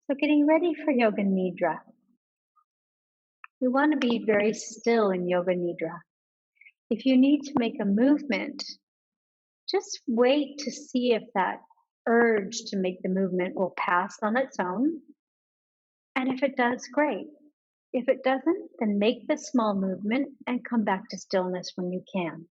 So getting ready for Yoga Nidra. We want to be very still in Yoga Nidra. If you need to make a movement, just wait to see if that urge to make the movement will pass on its own. And if it does, great. If it doesn't, then make the small movement and come back to stillness when you can.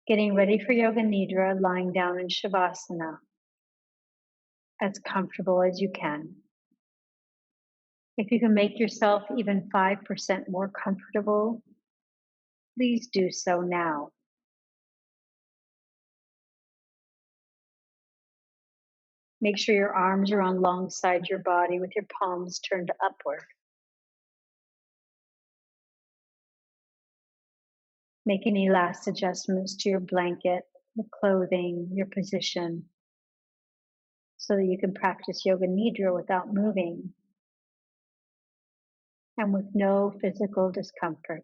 Getting ready for Yoga Nidra, lying down in Shavasana, as comfortable as you can. If you can make yourself even 5% more comfortable, please do so now. Make sure your arms are on alongside your body with your palms turned upward. Make any last adjustments to your blanket, the clothing, your position, so that you can practice Yoga Nidra without moving and with no physical discomfort.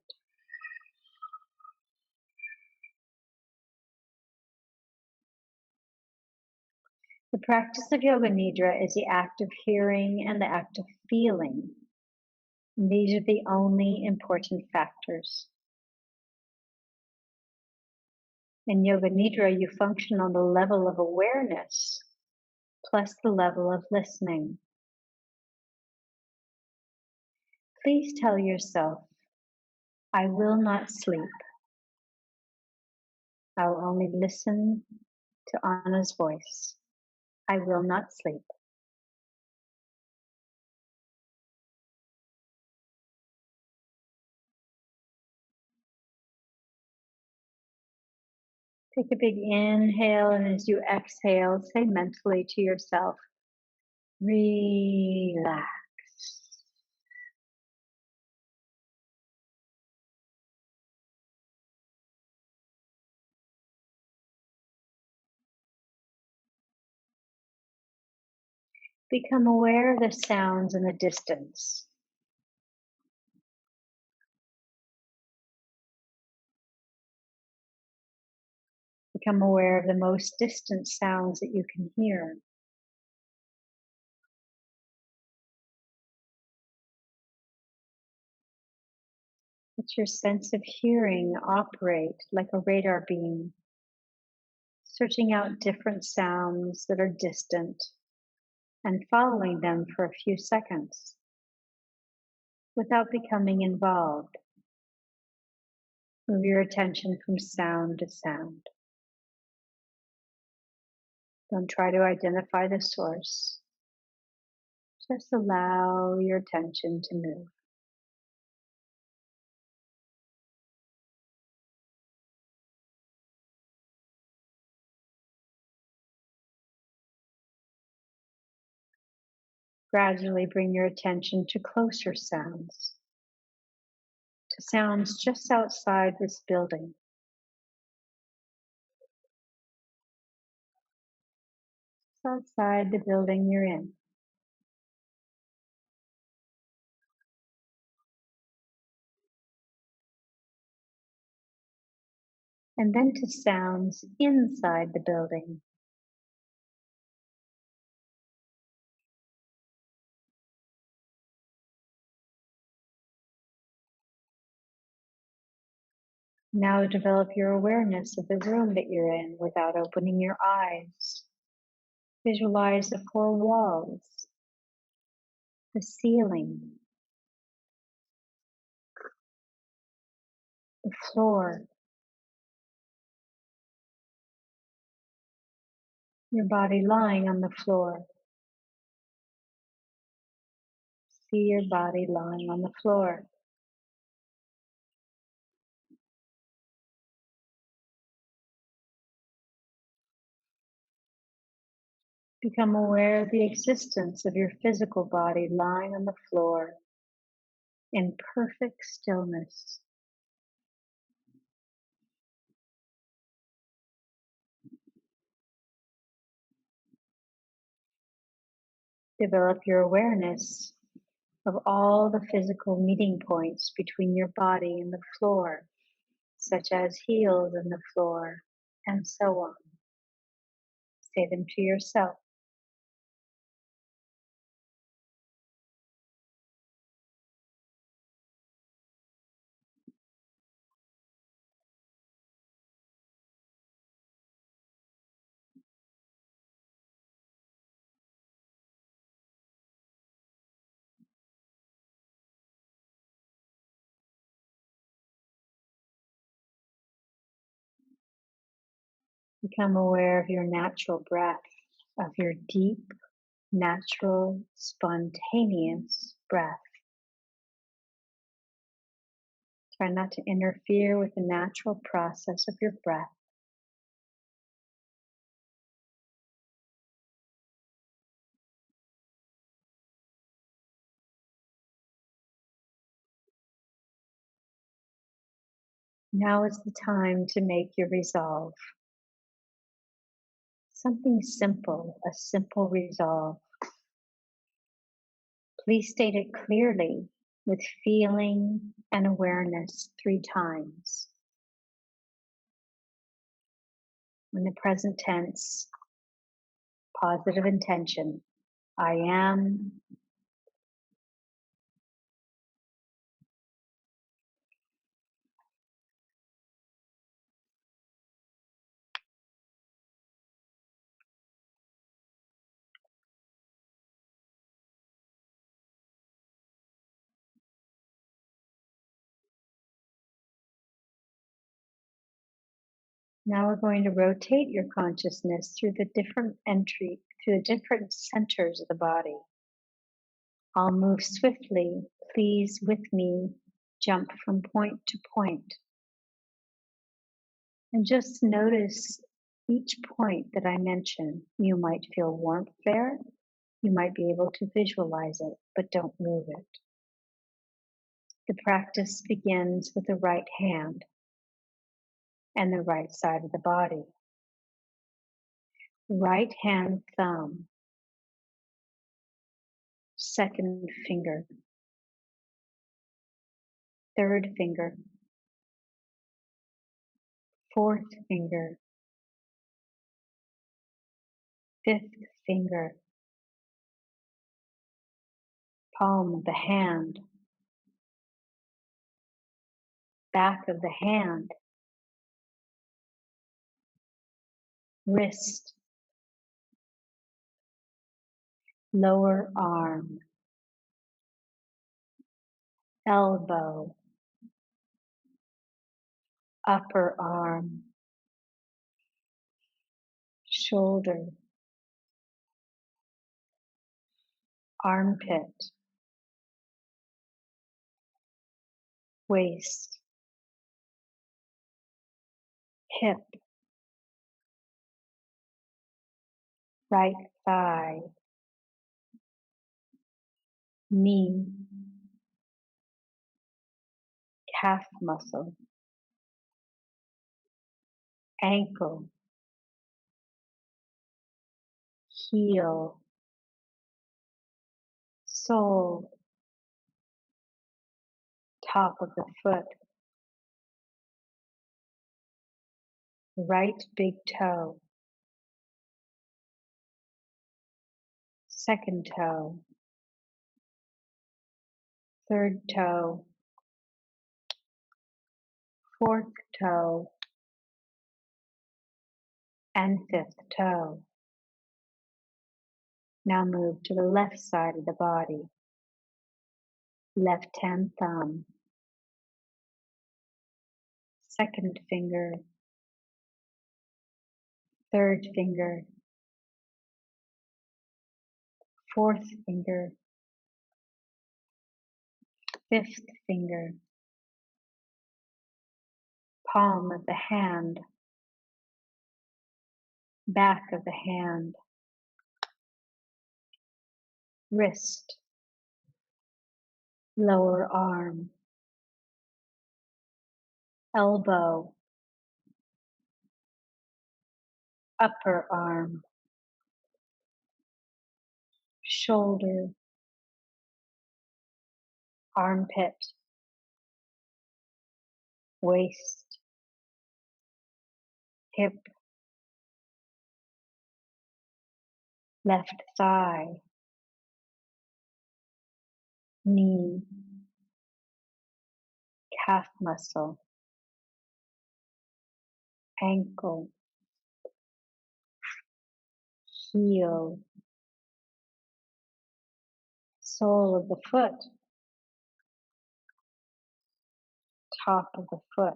The practice of Yoga Nidra is the act of hearing and the act of feeling. And these are the only important factors. In Yoga Nidra, you function on the level of awareness plus the level of listening. Please tell yourself, I will not sleep. I will only listen to Anna's voice. I will not sleep. Take a big inhale, and as you exhale, say mentally to yourself, relax. Become aware of the sounds in the distance. Become aware of the most distant sounds that you can hear. Let your sense of hearing operate like a radar beam, searching out different sounds that are distant and following them for a few seconds without becoming involved. Move your attention from sound to sound. Don't try to identify the source. Just allow your attention to move. Gradually bring your attention to closer sounds, to sounds just outside this building. Outside the building you're in. And then to sounds inside the building. Now develop your awareness of the room that you're in without opening your eyes. Visualize the four walls, the ceiling, the floor, your body lying on the floor. See your body lying on the floor. Become aware of the existence of your physical body lying on the floor in perfect stillness. Develop your awareness of all the physical meeting points between your body and the floor, such as heels in the floor, and so on. say them to yourself. Become aware of your natural breath, of your deep, natural, spontaneous breath. Try not to interfere with the natural process of your breath. Now is the time to make your resolve. Something simple, a simple resolve. Please state it clearly with feeling and awareness 3 times. In the present tense, positive intention. I am. Now we're going to rotate your consciousness through the different centers of the body. I'll move swiftly. Please, with me, jump from point to point. And just notice each point that I mention. You might feel warmth there. You might be able to visualize it, but don't move it. The practice begins with the right hand and the right side of the body. Right hand thumb, second finger, third finger, fourth finger, fifth finger, palm of the hand, back of the hand, wrist, lower arm, elbow, upper arm, shoulder, armpit, waist, hip, right thigh, knee, calf muscle, ankle, heel, sole, top of the foot, right big toe, second toe, third toe, fourth toe, and fifth toe. Now move to the left side of the body. Left hand thumb, second finger, third finger, fourth finger, fifth finger, palm of the hand, back of the hand, wrist, lower arm, elbow, upper arm, shoulder, armpit, waist, hip, left thigh, knee, calf muscle, ankle, heel, sole of the foot, top of the foot,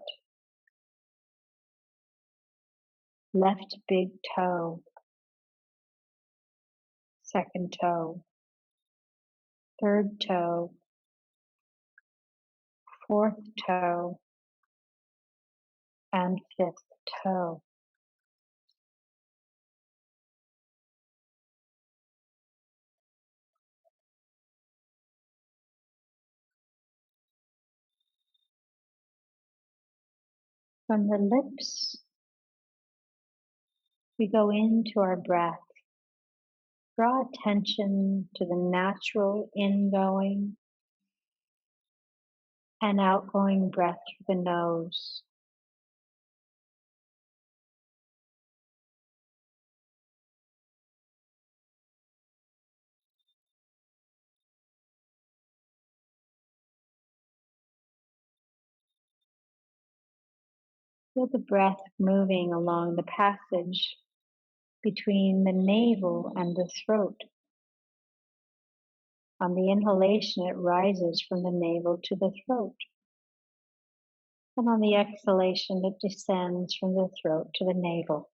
left big toe, second toe, third toe, fourth toe, and fifth toe. From the lips, we go into our breath. Draw attention to the natural ingoing and outgoing breath through the nose. Feel the breath moving along the passage between the navel and the throat. On the inhalation, it rises from the navel to the throat. And on the exhalation, it descends from the throat to the navel.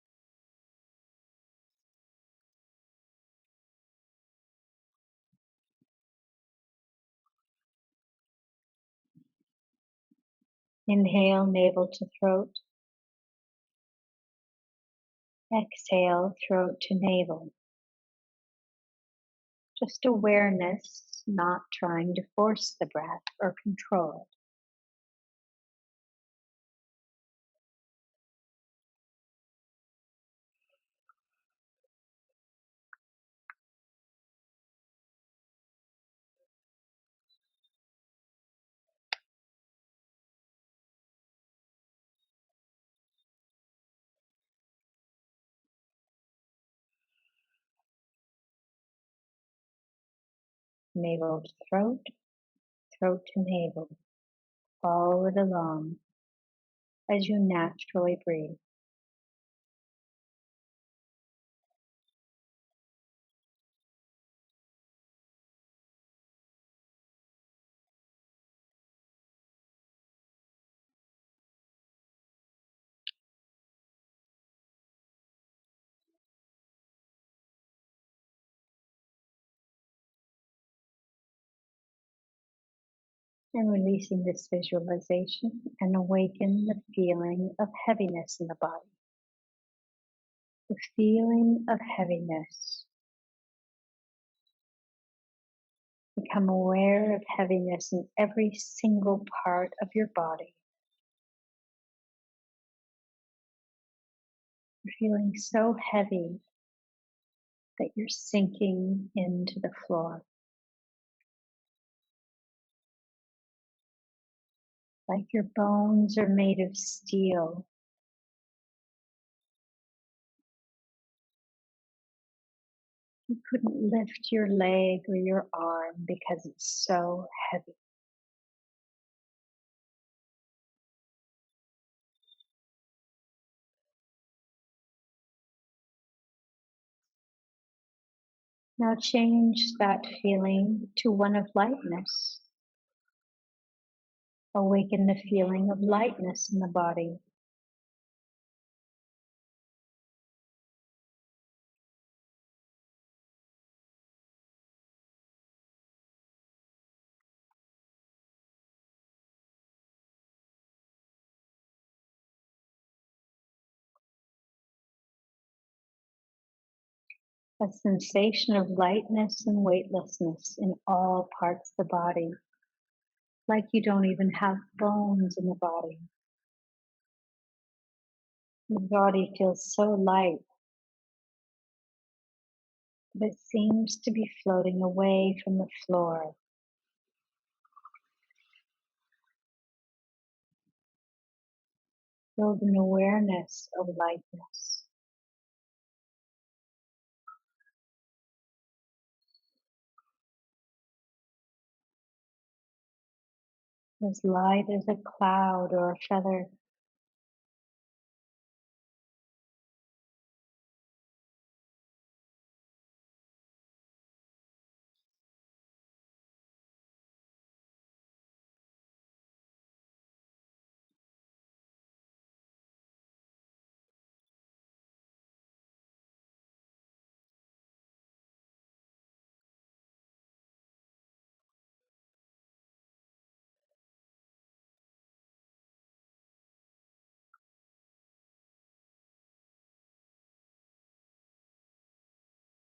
Inhale, navel to throat. Exhale, throat to navel. Just awareness, not trying to force the breath or control it. Navel to throat, throat to navel. Follow it along as you naturally breathe. And releasing this visualization and awaken the feeling of heaviness in the body. The feeling of heaviness. Become aware of heaviness in every single part of your body. You're feeling so heavy that you're sinking into the floor. Like your bones are made of steel. You couldn't lift your leg or your arm because it's so heavy. Now change that feeling to one of lightness. Awaken the feeling of lightness in the body. A sensation of lightness and weightlessness in all parts of the body, like you don't even have bones in the body. The body feels so light that it seems to be floating away from the floor. Build an awareness of lightness. as light as a cloud or a feather.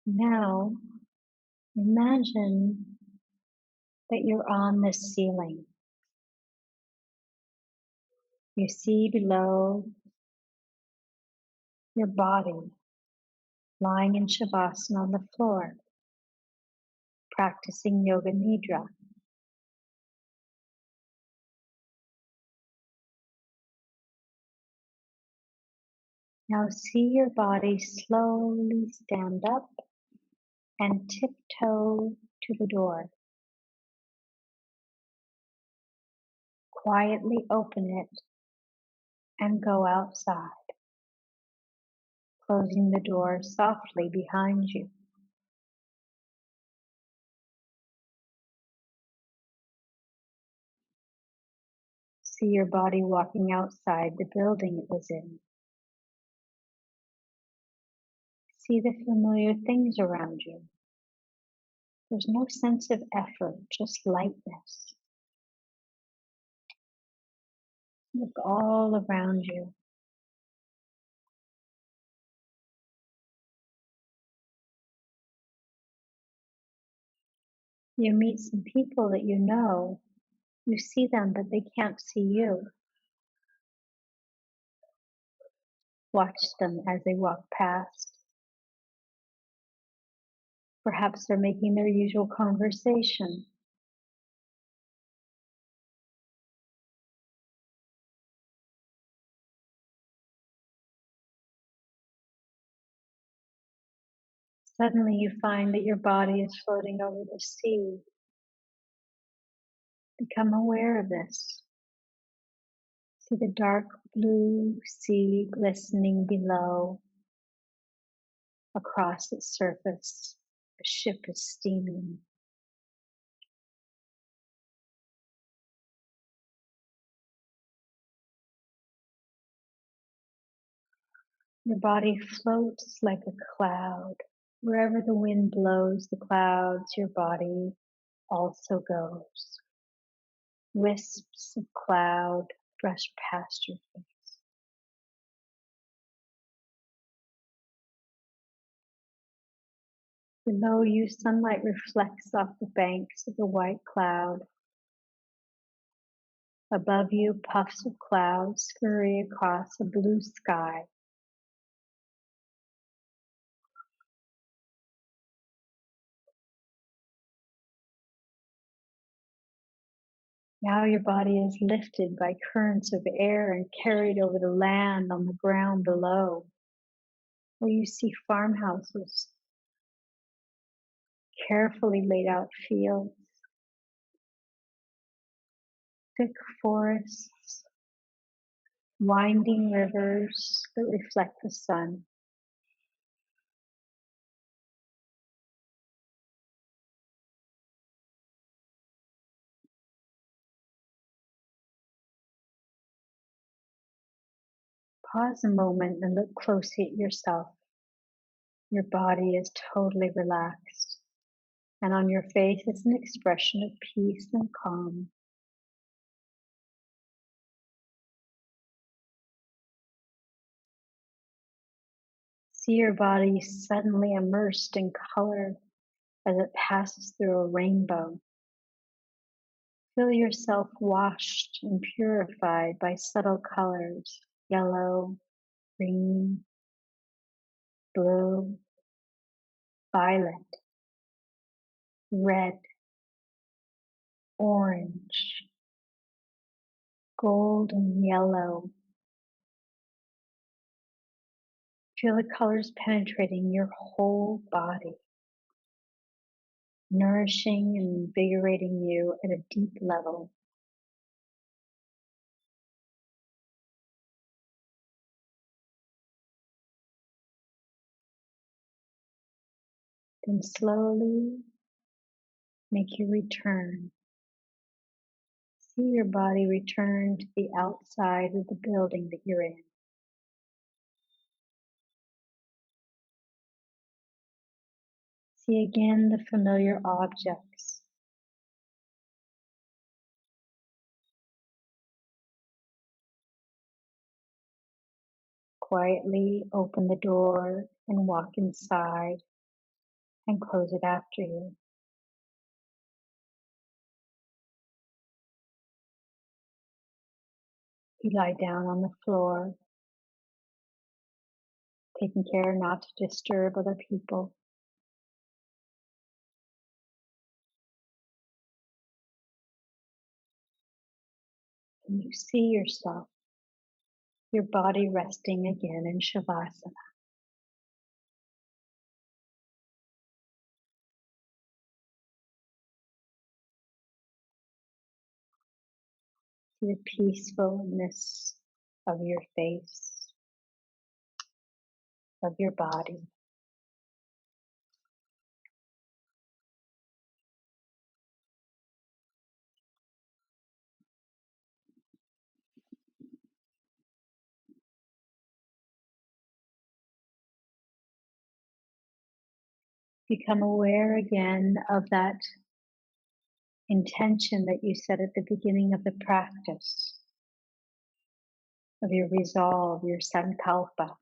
Now, imagine that you're on the ceiling. You see below your body lying in Shavasana on the floor, practicing Yoga Nidra. Now see your body slowly stand up and tiptoe to the door. Quietly open it and go outside, closing the door softly behind you. See your body walking outside the building it was in. See the familiar things around you. There's no sense of effort, just lightness. Look all around you. You meet some people that you know. You see them, but they can't see you. Watch them as they walk past. Perhaps they're making their usual conversation. Suddenly you find that your body is floating over the sea. Become aware of this. See the dark blue sea glistening below. Across its surface, a ship is steaming. Your body floats like a cloud. Wherever the wind blows the clouds, your body also goes. Wisps of cloud brush past your face. Below you, sunlight reflects off the banks of the white cloud. Above you, puffs of cloud scurry across a blue sky. Now your body is lifted by currents of air and carried over the land on the ground below, where you see farmhouses, carefully laid out fields, thick forests, winding rivers that reflect the sun. Pause a moment and look closely at yourself. Your body is totally relaxed, and on your face is an expression of peace and calm. See your body suddenly immersed in color as it passes through a rainbow. Feel yourself washed and purified by subtle colors, yellow, green, blue, violet, red, orange, gold and yellow. Feel the colors penetrating your whole body, nourishing and invigorating you at a deep level. Then slowly make your return. See your body return to the outside of the building that you're in. See again the familiar objects. Quietly open the door and walk inside and close it after you. You lie down on the floor, taking care not to disturb other people. And you see yourself, your body resting again in Shavasana. See the peacefulness of your face, of your body. Become aware again of that intention that you set at the beginning of the practice, of your resolve, your Sankalpa.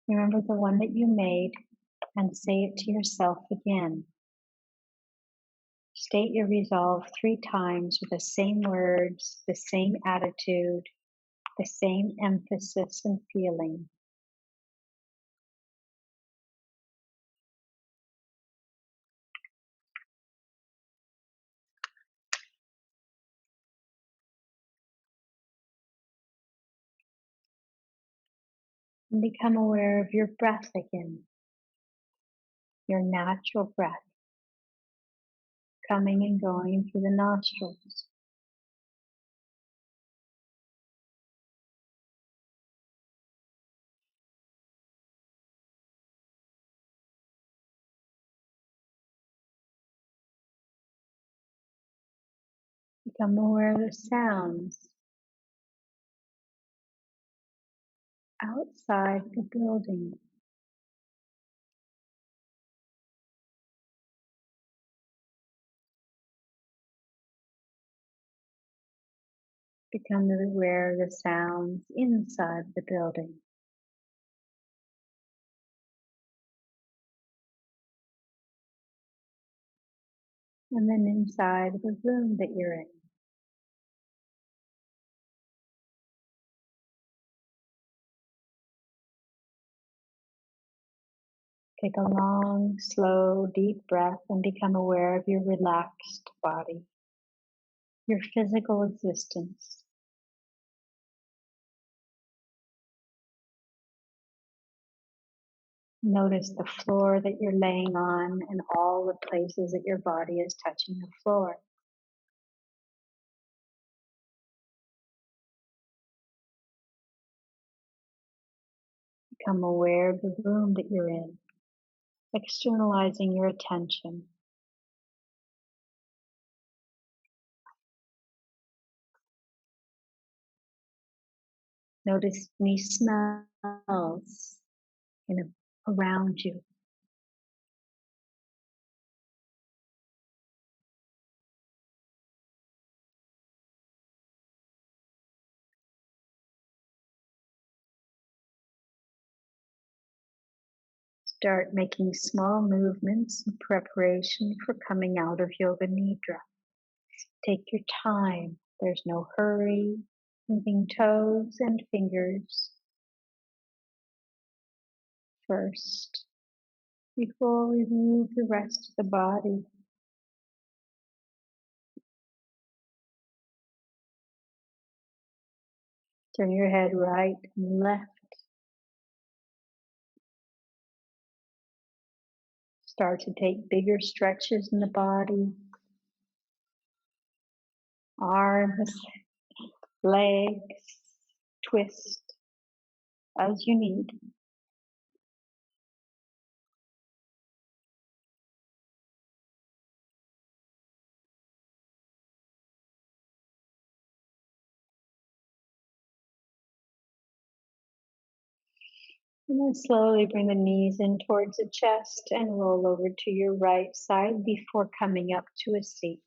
Remember the one that you made and say it to yourself again. State your resolve 3 times with the same words, the same attitude, the same emphasis and feeling. And become aware of your breath again, your natural breath, coming and going through the nostrils. Become aware of the sounds outside the building. Become aware of the sounds inside the building. And then inside the room that you're in. Take a long, slow, deep breath and become aware of your relaxed body, your physical existence. Notice the floor that you're laying on and all the places that your body is touching the floor. Become aware of the room that you're in, externalizing your attention. Notice any smells around you. Start making small movements in preparation for coming out of Yoga Nidra. Take your time. There's no hurry. Moving toes and fingers first before we move the rest of the body. Turn your head right and left. Start to take bigger stretches in the body. Arms, legs, twist as you need. And then slowly bring the knees in towards the chest and roll over to your right side before coming up to a seat.